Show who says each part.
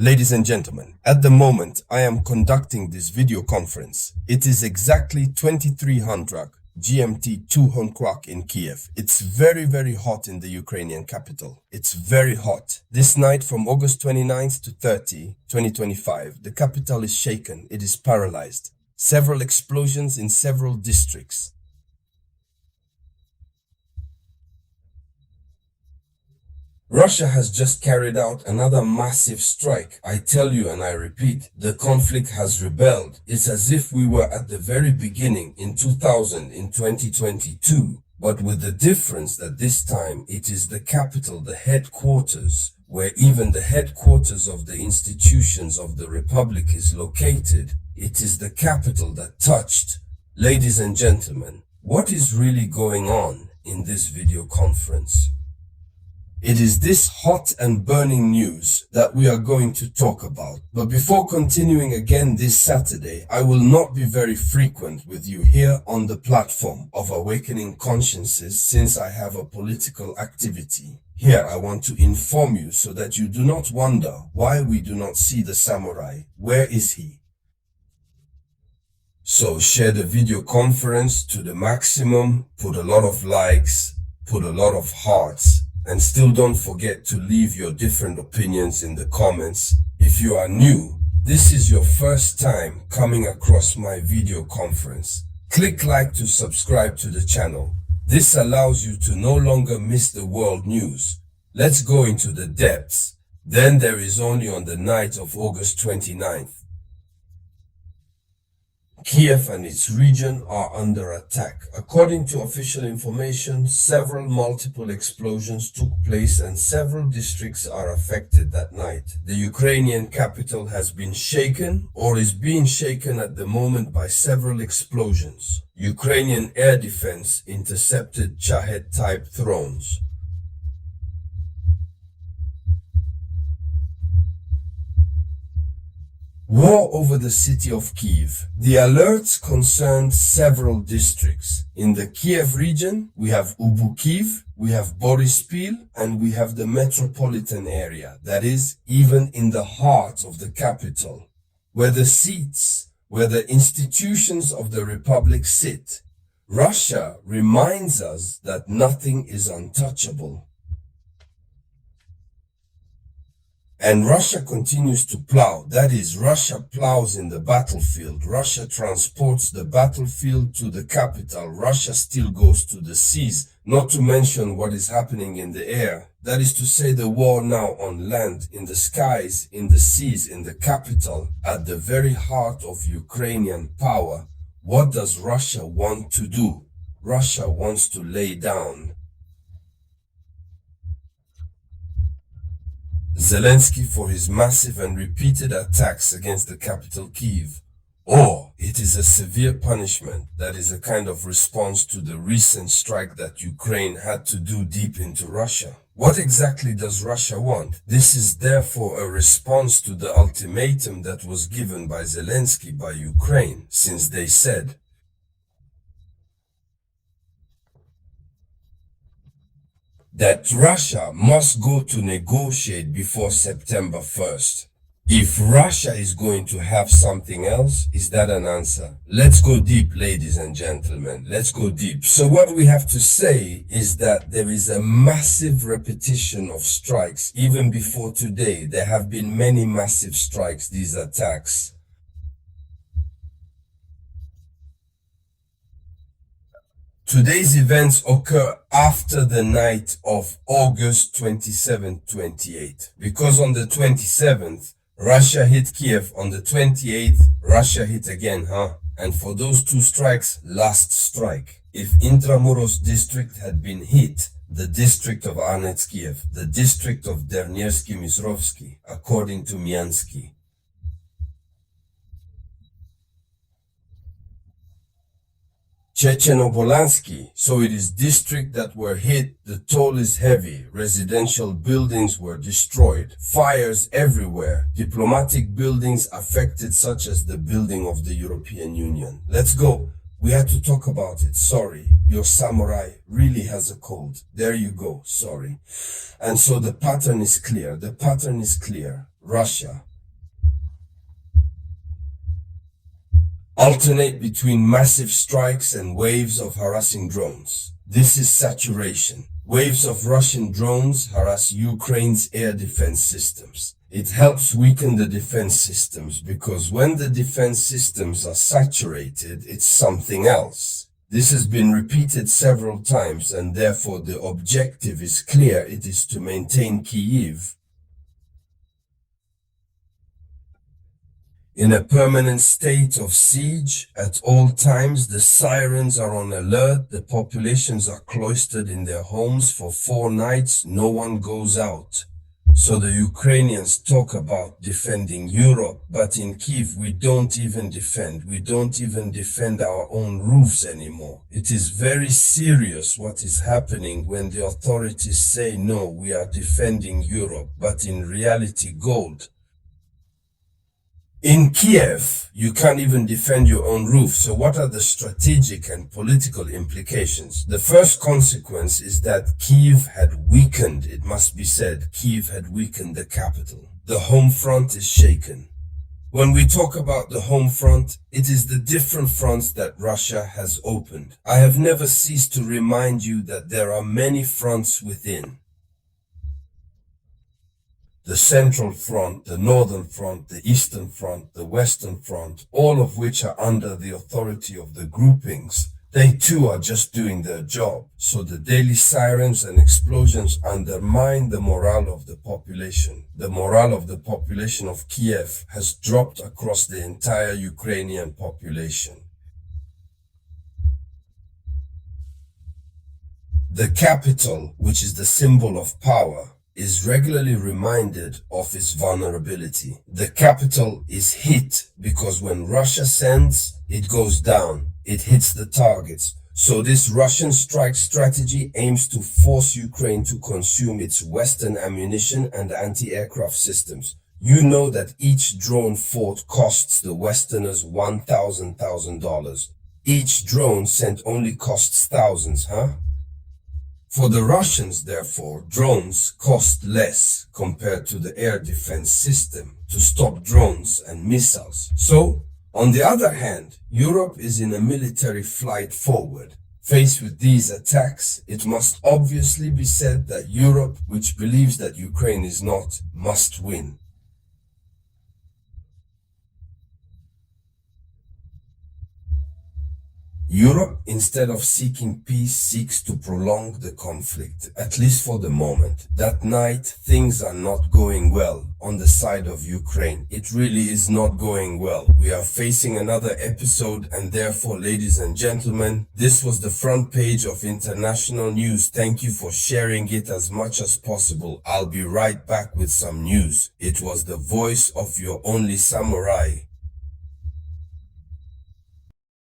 Speaker 1: Ladies and gentlemen, at the moment I am conducting this video conference. It is exactly 2300 GMT 2 o'clock in Kiev. It's very hot in the Ukrainian capital. It's very hot. This night from August 29th to 30, 2025, the capital is shaken. It is paralyzed. Several explosions in several districts. Russia has just carried out another massive strike. I tell you and I repeat, the conflict has rebelled. It's as if we were at the very beginning in 2022, but with the difference that this time it is the capital, the headquarters, where even the headquarters of the institutions of the republic is located. It is the capital that touched. Ladies and gentlemen, what is really going on in this video conference? It is this hot and burning news that we are going to talk about. But before continuing again this Saturday, I will not be very frequent with you here on the platform of Awakening Consciences since I have a political activity. Here I want to inform you so that you do not wonder why we do not see the samurai. Where is he? So share the video conference to the maximum, put a lot of likes, put a lot of hearts. And still don't forget to leave your different opinions in the comments. If you are new, this is your first time coming across my video conference. Click like to subscribe to the channel. This allows you to no longer miss the world news. Let's go into the depths. Then there is only on the night of August 29th. Kiev and its region are under attack. According to official information, several multiple explosions took place and several districts are affected that night. The Ukrainian capital has been shaken or is being shaken at the moment by several explosions. Ukrainian air defense intercepted Shahed-type drones. War over the city of Kiev. The alerts concerned several districts. In the Kiev region, we have Kyiv, we have Borispil, and we have the metropolitan area. That is, even in the heart of the capital, where the seats, where the institutions of the republic sit. Russia reminds us that nothing is untouchable. And Russia continues to plow. That is, Russia plows in the battlefield. Russia transports the battlefield to the capital. Russia still goes to the seas, not to mention what is happening in the air. That is to say, the war now on land, in the skies, in the seas, in the capital, at the very heart of Ukrainian power. What does Russia want to do? Russia wants to lay down. Zelensky for his massive and repeated attacks against the capital Kiev. Or it is a severe punishment that is a kind of response to the recent strike that Ukraine had to do deep into Russia. What exactly does Russia want? This is therefore a response to the ultimatum that was given by Zelensky by Ukraine, since they said, that Russia must go to negotiate before September 1st. If Russia is going to have something else, is that an answer? Let's go deep, ladies and gentlemen. Let's go deep. So what we have to say is that there is a massive repetition of strikes. Even before today, there have been many massive strikes, these attacks. Today's events occur after the night of August 27th, 28th. Because on the 27th, Russia hit Kiev. On the 28th, Russia hit again, And for those two strikes, last strike. If Intramuros district had been hit, the district of Kiev, the district of Derniersky-Misrovsky, according to Miansky. Checheno-Polansky, so it is districts that were hit, the toll is heavy, residential buildings were destroyed, fires everywhere, diplomatic buildings affected such as the building of the European Union. Let's go. We had to talk about it. Sorry, your samurai really has a cold. There you go, sorry. And so the pattern is clear. The pattern is clear. Russia alternate between massive strikes and waves of harassing drones. This is saturation. Waves of Russian drones harass Ukraine's air defense systems. It helps weaken the defense systems because when the defense systems are saturated, it's something else. This has been repeated several times and therefore the objective is clear. It is to maintain Kiev in a permanent state of siege. At all times, the sirens are on alert. The populations are cloistered in their homes for 4 nights. No one goes out. So the Ukrainians talk about defending Europe, but in Kiev we don't even defend. We don't even defend our own roofs anymore. It is very serious what is happening when the authorities say, no, we are defending Europe, but in reality, gold. In Kiev, you can't even defend your own roof. So what are the strategic and political implications? The first consequence is that Kiev had weakened, it must be said, Kiev had weakened the capital. The home front is shaken. When we talk about the home front, it is the different fronts that Russia has opened. I have never ceased to remind you that there are many fronts within. The Central Front, the Northern Front, the Eastern Front, the Western Front, all of which are under the authority of the groupings. They too are just doing their job. So the daily sirens and explosions undermine the morale of the population. The morale of the population of Kiev has dropped across the entire Ukrainian population. The capital, which is the symbol of power, is regularly reminded of its vulnerability. The capital is hit because when Russia sends, it goes down. It hits the targets. So this Russian strike strategy aims to force Ukraine to consume its Western ammunition and anti-aircraft systems. You know that each drone fort costs the Westerners $1,000. Each drone sent only costs thousands, huh? For the Russians, therefore, drones cost less compared to the air defense system to stop drones and missiles. So, on the other hand, Europe is in a military flight forward. Faced with these attacks, it must obviously be said that Europe, which believes that Ukraine is not, must win. Europe, instead of seeking peace, seeks to prolong the conflict, at least for the moment. That night, things are not going well on the side of Ukraine. It really is not going well. We are facing another episode, and therefore, ladies and gentlemen, this was the front page of international news. Thank you for sharing it as much as possible. I'll be right back with some news. It was the voice of your only samurai.